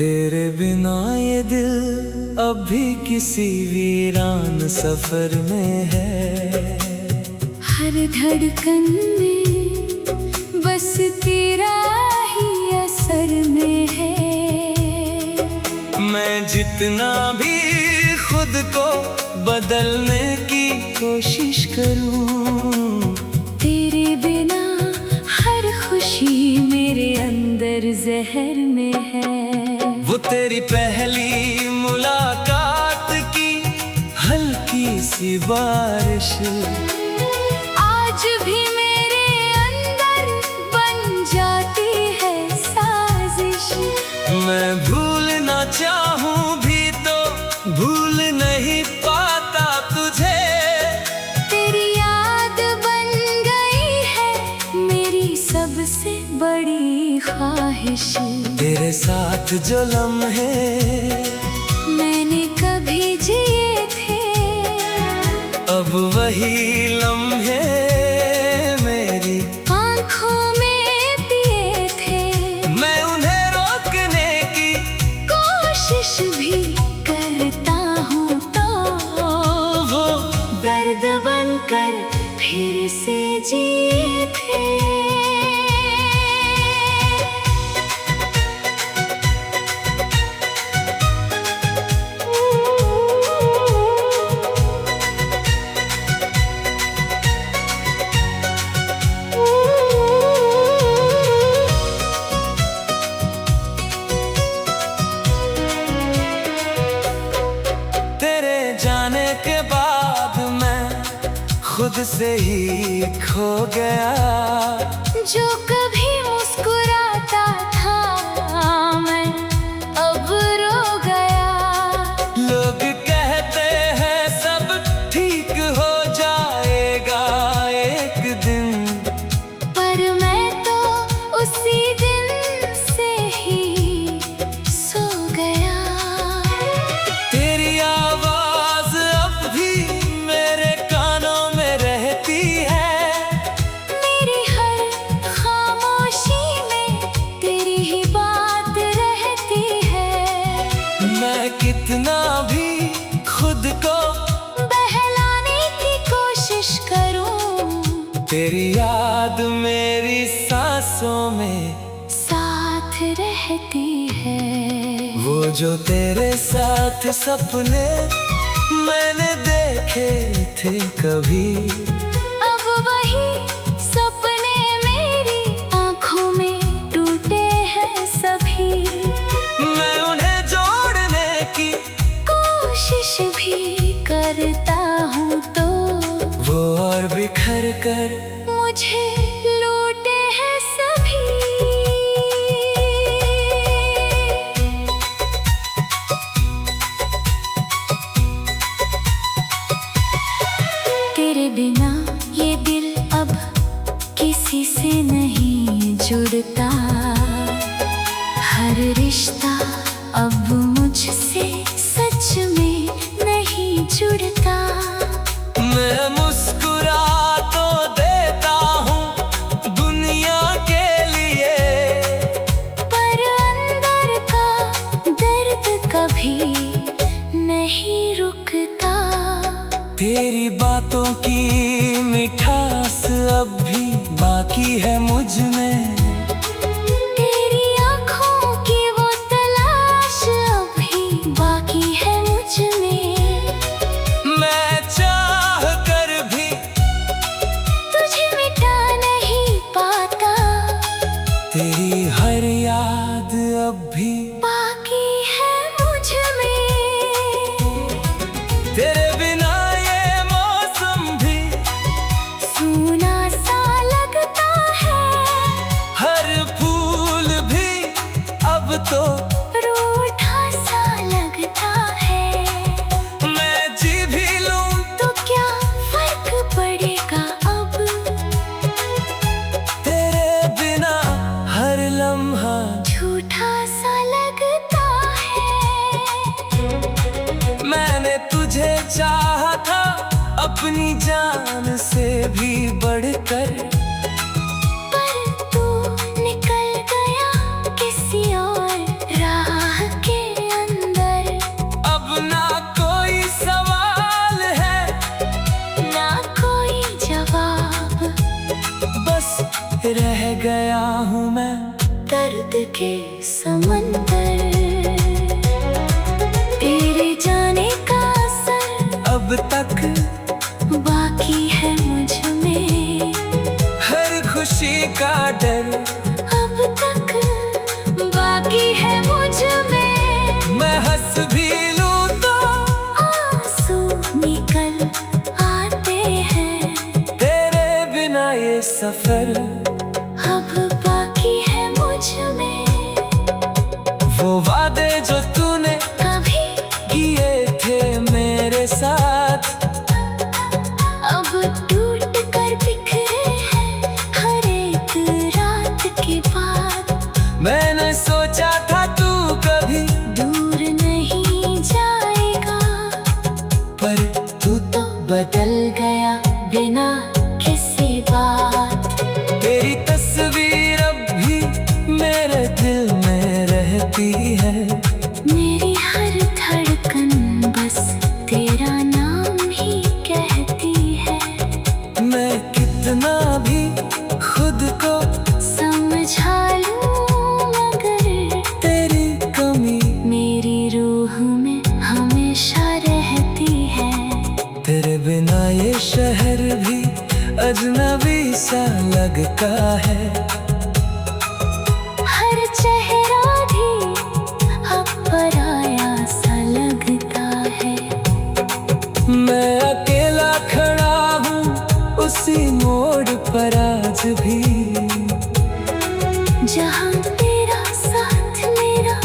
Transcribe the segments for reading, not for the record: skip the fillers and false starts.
तेरे बिना ये दिल अब भी किसी वीरान सफर में है। हर धड़कन में बस तेरा ही असर में है। मैं जितना भी खुद को बदलने की कोशिश करूं, तेरे बिना हर खुशी मेरे अंदर जहर में है। वो तेरी पहली मुलाकात की हल्की सी बारिश आज भी मेरे अंदर बन जाती है साजिश। मैं भूलना चाहूं भी तो भूल नहीं पाता तुझे। तेरी याद बन गई है मेरी सबसे बड़ी ख्वाहिश। तेरे साथ जो लम्हे मैंने कभी जिए थे, अब वही लम्हे मेरी आँखों में पिए थे। मैं उन्हें रोकने की कोशिश भी करता हूँ तो वो दर्द बनकर फिर से जिए थे। जाने के बाद मैं खुद से ही खो गया। जो कभी मुस्कुराता था मैं अब रो गया। लोग कहते हैं सब ठीक हो जाएगा एक दिन, पर मैं तो उसी दिन से ही सो गया। तेरी आवाज अब भी मेरे कानों में रहती है। मेरी हर खामोशी में तेरी ही बात रहती है। मैं कितना भी खुद को बहलाने की कोशिश करूं, तेरी याद मेरी सांसों में साथ रहती है। वो जो तेरे साथ सपने मैंने देखे थे कभी, अब वही सपने मेरी आँखों में टूटे हैं सभी। मैं उन्हें जोड़ने की कोशिश भी करता हूँ तो वो और बिखर कर मुझे लूटे हैं सभी। तेरे बिना ये दिल अब किसी से नहीं जुड़ता। हर रिश्ता अब मुझसे सच में नहीं जुड़ता। मैं मुस्कुरा तो देता हूँ दुनिया के लिए, पर अंदर का दर्द कभी नहीं रुकता। तेरी बातों की मिठास अब भी बाकी है मुझ में। तेरी आँखों की वो तलाश अभी बाकी है मुझ में। मैं चाह कर भी तुझे मिटा नहीं पाता। तेरी हर याद अब भी बाकी है मुझ में। तेरे बिना ये मौसम भी सूना सा लगता है। हर फूल भी अब तो रूठा सा लगता है। मैं जी भी लूं तो क्या फर्क पड़ेगा अब। तेरे बिना हर लम्हा झूठा सा लगता है। मैंने तुझे चाहा था अपनी जान से भी बढ़कर, पर तू निकल गया किसी और राह के समंदर, तेरे जाने का असर अब तक बाकी है मुझ में, हर खुशी का डर अब तक बाकी है मुझ में। मैं हंस भी लूं तो आंसू निकल आते हैं, तेरे बिना ये सफर अब बाकी है मुझ में। वो वादे जो तूने कभी किए थे मेरे साथ अब टूट कर बिखरे हैं हर एक रात के बाद। मैंने सोचा था तू कभी दूर नहीं जाएगा, पर तू तो बदल गया बिना किसी बात। तेरी तस्वीर अब भी मेरे दिल में रहती है, मेरी हर धड़कन बस तेरा नाम ही कहती है। मैं कितना भी खुद को समझा लूं मगर तेरी कमी मेरी रूह में हमेशा रहती है। तेरे बिना ये शहर भी अजनबी सा लगता है, हर चेहरा भी अब पराया सा लगता है। मैं अकेला खड़ा हूँ उसी मोड़ पर आज भी, जहाँ तेरा साथ मेरा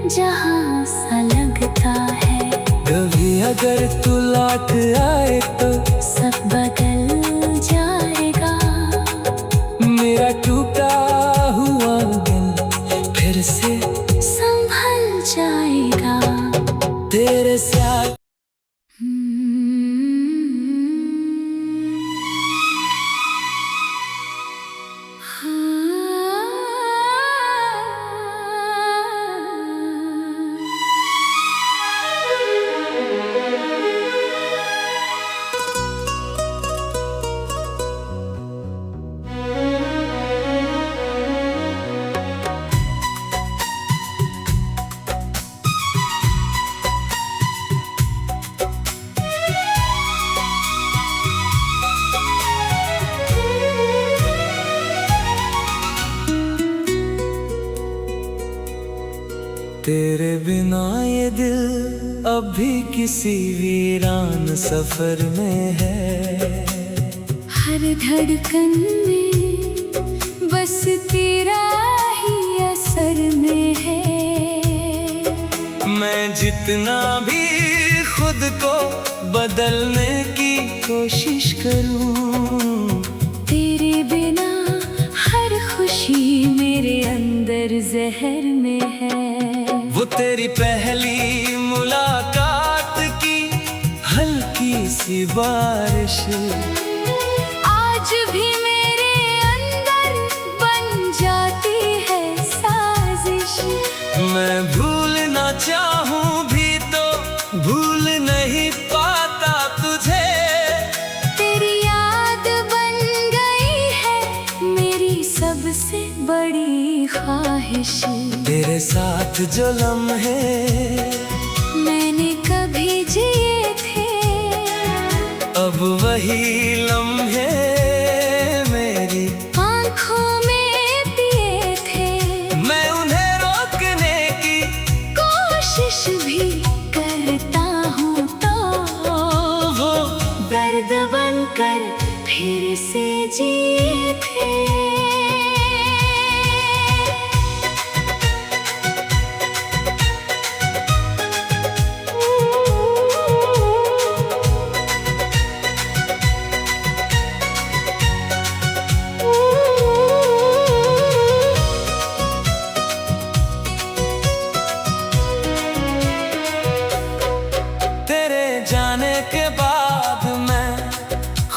जहाँ सा लगता है। कभी अगर तू लौट आए तो सब बदल जाएगा, मेरा टूटा हुआ दिल फिर से संभल जाएगा। तेरे साथ तेरे बिना ये दिल अब भी किसी वीरान सफर में है, हर धड़कन में बस तेरा ही असर में है। मैं जितना भी खुद को बदलने की कोशिश करूं, तेरे बिना हर खुशी मेरे अंदर जहर में है। वो तेरी पहली मुलाकात की हल्की सी बारिश आज भी मेरे अंदर बन जाती है साजिश। मैं भूलना चाहूं भी तो भूल नहीं पाता तुझे, तेरी याद बन गई है मेरी सबसे बड़ी ख्वाहिश। तेरे साथ जो लम्हे मैंने कभी जिए थे, अब वही लम्हे मेरी आँखों में पिए थे। मैं उन्हें रोकने की कोशिश भी करता हूँ तो वो दर्द बनकर फिर से जिए थे।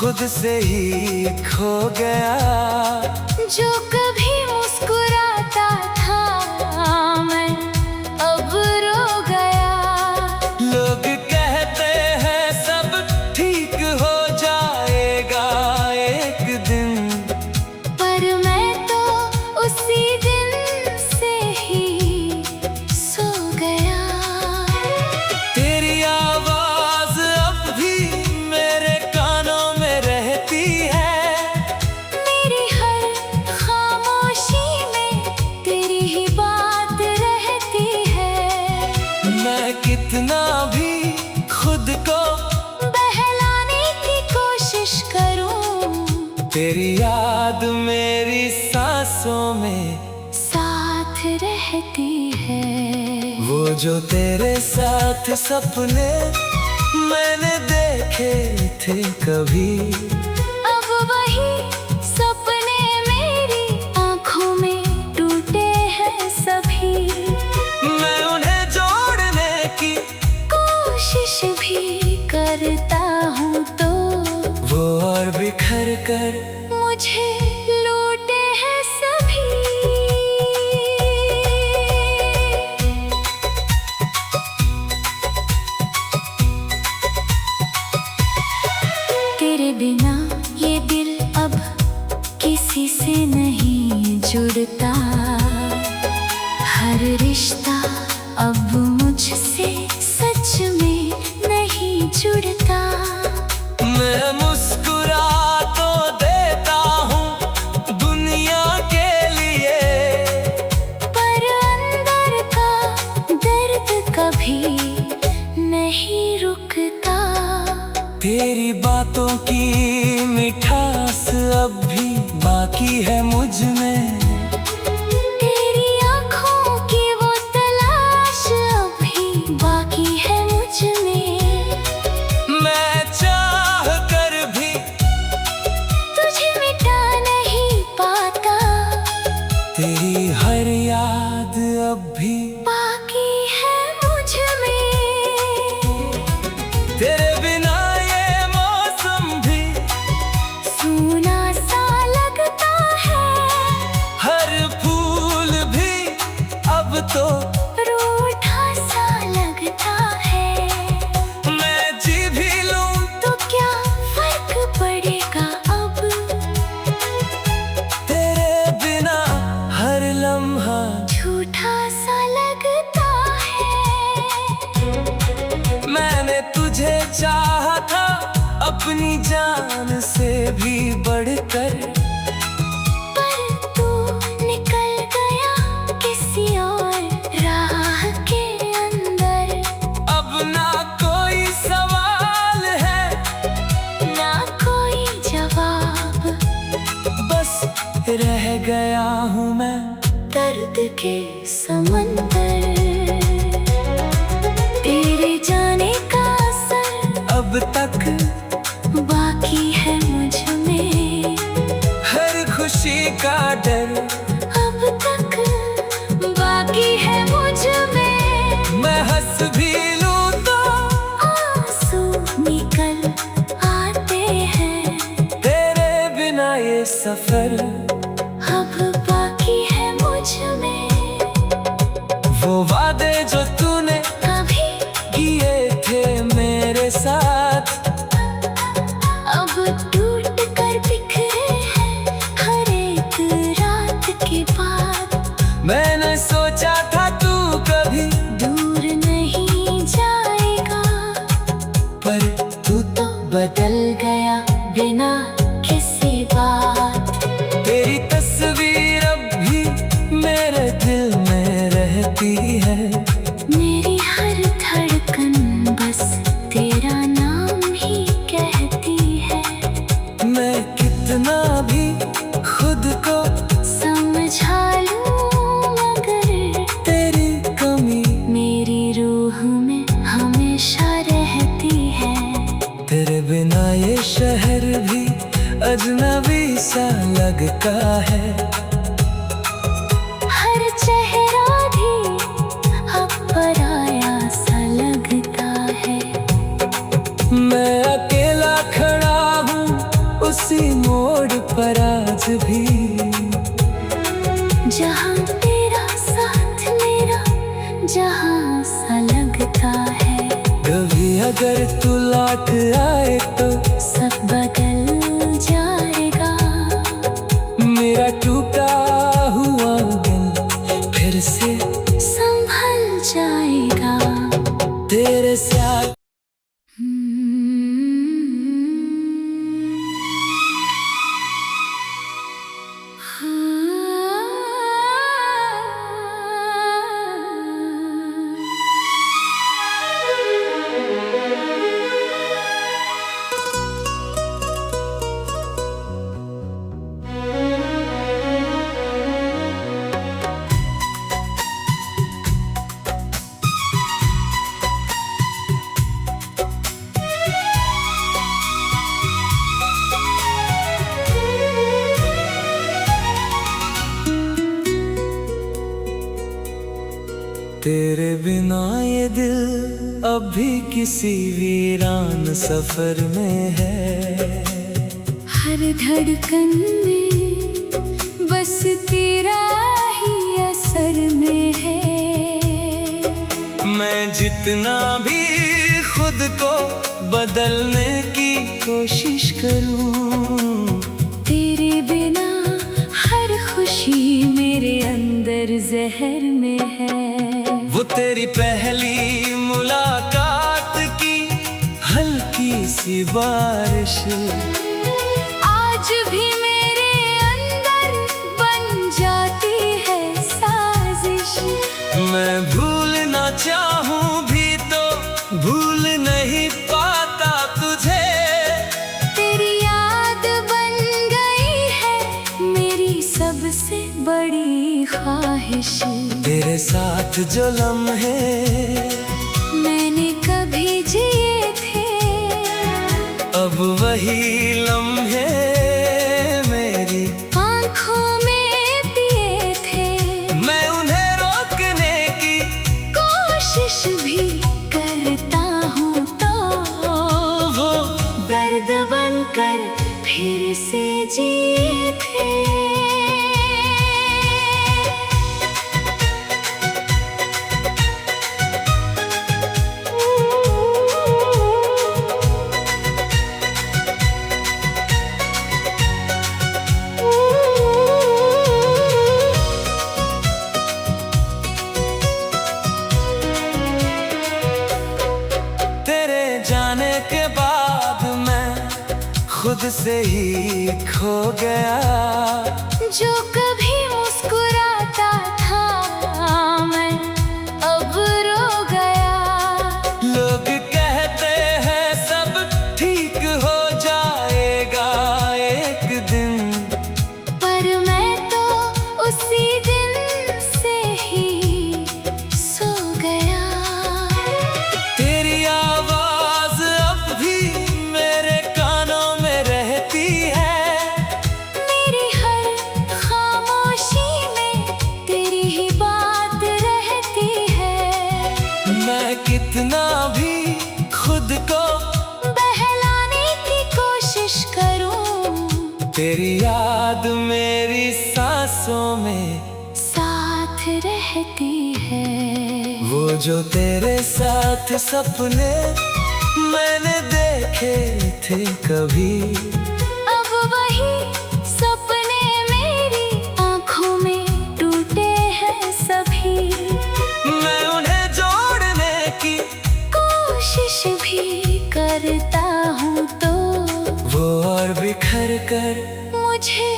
खुद से ही खो गया। जो कभी मुस्कुराता था मैं अब रो गया। लोग कहते हैं सब ठीक हो जाएगा एक दिन, पर मैं तो उसी दिन से तेरी याद मेरी सांसों में साथ रहती है। वो जो तेरे साथ सपने मैंने देखे थे कभी, अब वही सपने मेरी आंखों में टूटे हैं सभी। मैं उन्हें जोड़ने की कोशिश भी करता हूँ तो वो और बिखर कर मुझे लूटे हैं सभी। तेरे बिना ये दिल अब किसी से नहीं जुड़ता। हर रिश्ता अब मुझसे सच में नहीं जुड़ता। मैं मुस्कुरा तो देता हूँ दुनिया के लिए, पर अंदर का दर्द कभी नहीं रुकता। तेरी बातों की मिठास अब भी बाकी है मुझ में, तेरी आँखों की वो तलाश अभी बाकी है मुझ में। मैं चाह कर भी तुझे मिटा नहीं पाता। तेरी हर याद अब भी बाकी है मुझ में। तेरे बिना ये मौसम भी सूना सा लगता है। हर फूल भी अब तो रूठा सा लगता है। मैं जी भी लूं तो क्या फर्क पड़ेगा अब। तेरे बिना हर लम्हा झूठा सा लगता है। मैंने तुझे चाहा था अपनी जान से भी बढ़कर, पर तू निकल गया किसी और राह के अंदर। अब ना कोई सवाल है ना कोई जवाब, बस रह गया हूँ मैं दर्द के समंदर। तेरे जाने का असर अब तक बाकी है मुझ में। हर खुशी का डर अब तक बाकी है मुझ में। मैं हंस भी लूं तो आंसू निकल आते हैं। तेरे बिना ये सफर अब बाकी है मुझ में। वो वादे जो तूने कभी किए थे मेरे साथ अब टूट कर बिखरे हैं हर एक रात के बाद। मैंने सोचा था तू कभी दूर नहीं जाएगा, पर तू तो बदल गया बिना किसी बात। तेरी तस्वीर अब भी मेरे दिल में रहती है। मेरी हर धड़कन बस तेरा नाम ही कहती है। मैं कितना भी खुद को समझा लूं मगर तेरी कमी मेरी रूह में हमेशा रहती है। तेरे बिना ये शहर भी अजनबी सा लगता है। हर चेहरा भी अब पराया सा लगता है। मैं अकेला खड़ा हूँ उसी मोड़ पर आज भी, जहाँ तेरा साथ मेरा जहाँ सा लगता है। कभी अगर तू लौट आए तो सब बदल जाएगा। मेरा टूटा हुआ दिल फिर से संभल जाएगा। तेरे साथ तेरे बिना ये दिल अब भी किसी वीरान सफर में है। हर धड़कन में बस तेरा ही असर में है। मैं जितना भी खुद को बदलने की कोशिश करूं, तेरे बिना हर खुशी मेरे अंदर जहर में है। वो तेरी पहली मुलाकात की हल्की सी बारिश आज भी मेरे अंदर बन जाती है साजिश। मैं भूलना चाहूं भी तो भूल नहीं पाता तुझे। तेरी याद बन गई है मेरी सबसे बड़ी ख्वाहिश। तेरे साथ जो लम्हे मैंने कभी जिए थे, अब वही लम्हे मेरी आँखों में पिए थे। मैं उन्हें रोकने की कोशिश भी करता हूँ तो वो दर्द बनकर फिर से जिए थे। तेरे जाने के बाद मैं खुद से ही खो गया। जो कभी मुस्कुराता था मैं अब रो गया। लोग कहते हैं सब ठीक हो जाएगा एक दिन, पर मैं तो उसी दिन से ही सो गया। तेरी आवाज अब भी मेरे कानों में रहती है। मेरी हर खामोशी में तेरी ही बात रहती है। मैं कितना भी खुद को बहलाने की कोशिश करूं, तेरी याद मेरी सांसों में साथ रहती है। वो जो तेरे साथ सपने मैंने देखे थे कभी, अब वही सपने मेरी आँखों में टूटे हैं सभी। मैं उन्हें जोड़ने की कोशिश भी करता हूँ तो वो और बिखर कर मुझे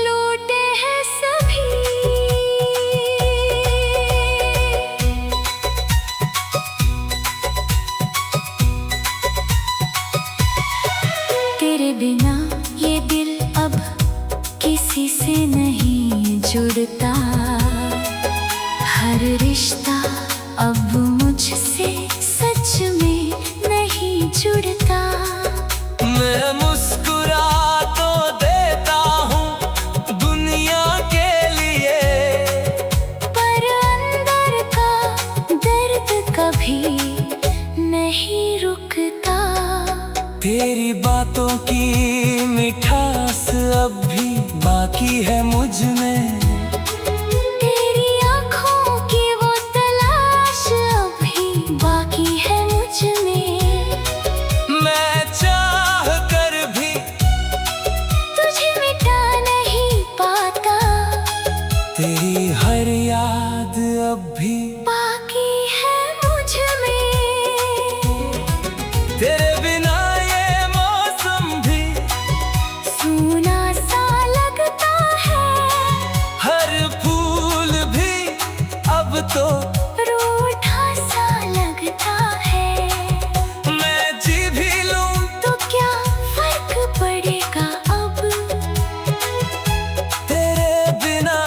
लूटे हैं सभी। तेरे बिना ये दिल अब किसी से नहीं जुड़ता। हर रिश्ता अब मुझसे सच में नहीं जुड़ता। मैं मुस्कुरा तो देता हूँ दुनिया के लिए, पर अंदर का दर्द कभी नहीं रुकता। तेरी बातों की मिठास अब भी बाकी है मुझ में। तेरी आँखों की वो तलाश अभी बाकी है मुझ में। मैं चाह कर भी तुझे मिटा नहीं पाता। तेरी हर याद अब भी बाकी है मुझ में। तेरे बिना ये मौसम भी सूना सा लगता है। हर फूल भी अब तो रूठा सा लगता है। मैं जी भी लूं तो क्या फर्क पड़ेगा अब। तेरे बिना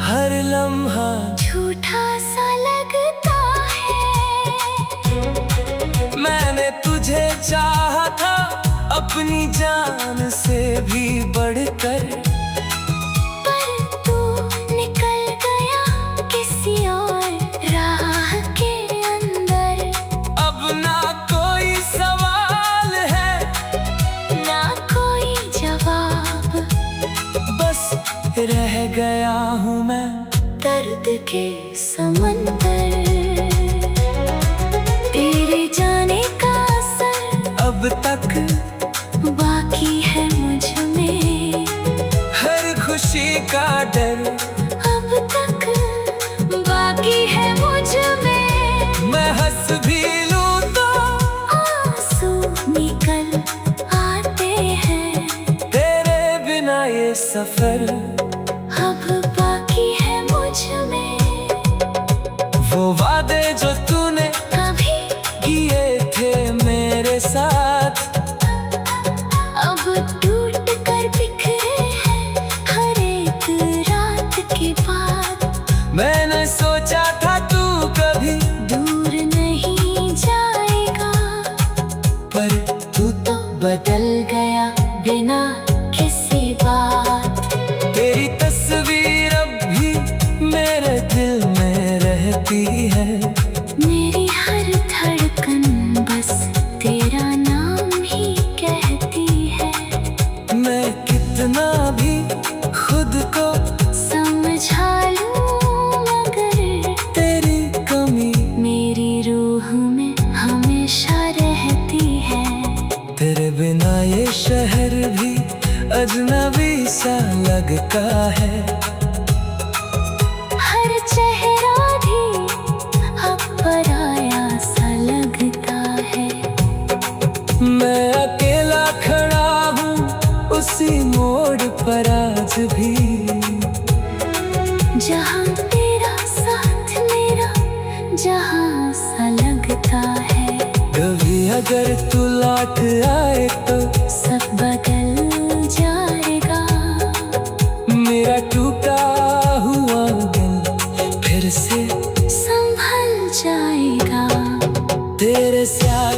हर लम्हा झूठा सा लगता है। मैंने तुझे चाहा था अपनी जान से भी बढ़कर, पर तू निकल गया किसी और राह के समंदर, तेरे जाने का असर अब तक बाकी है मुझ में, हर खुशी का डर अब तक बाकी है मुझ में। मैं हंस भी लूं तो आंसू निकल आते हैं, तेरे बिना ये सफर अब बाकी है मुझ में। वो वादे जो तूने कभी किए थे मेरे साथ अब टूट कर बिखरे हैं हर एक रात के बाद। मैंने सोचा था तू कभी दूर नहीं जाएगा, पर तू तो बदल गया बिना किसी बात। तेरी तस्वीर अब भी मेरे दिल में रहती है, मेरी हर धड़कन बस तेरा नाम ही कहती है। मैं कितना भी खुद को समझा लूं मगर तेरी कमी मेरी रूह में हमेशा रहती है। तेरे बिना ये शहर भी अजनबी सा लगता है, हर चेहरा भी अब पराया सा लगता है। मैं अकेला खड़ा हूँ उसी मोड़ पर आज भी, जहाँ तेरा साथ मेरा जहाँ सा लगता है। कभी अगर तू लौट आए तो सब बदल जाएगा, मेरा टूटा हुआ दिल फिर से संभल जाएगा। तेरे साथ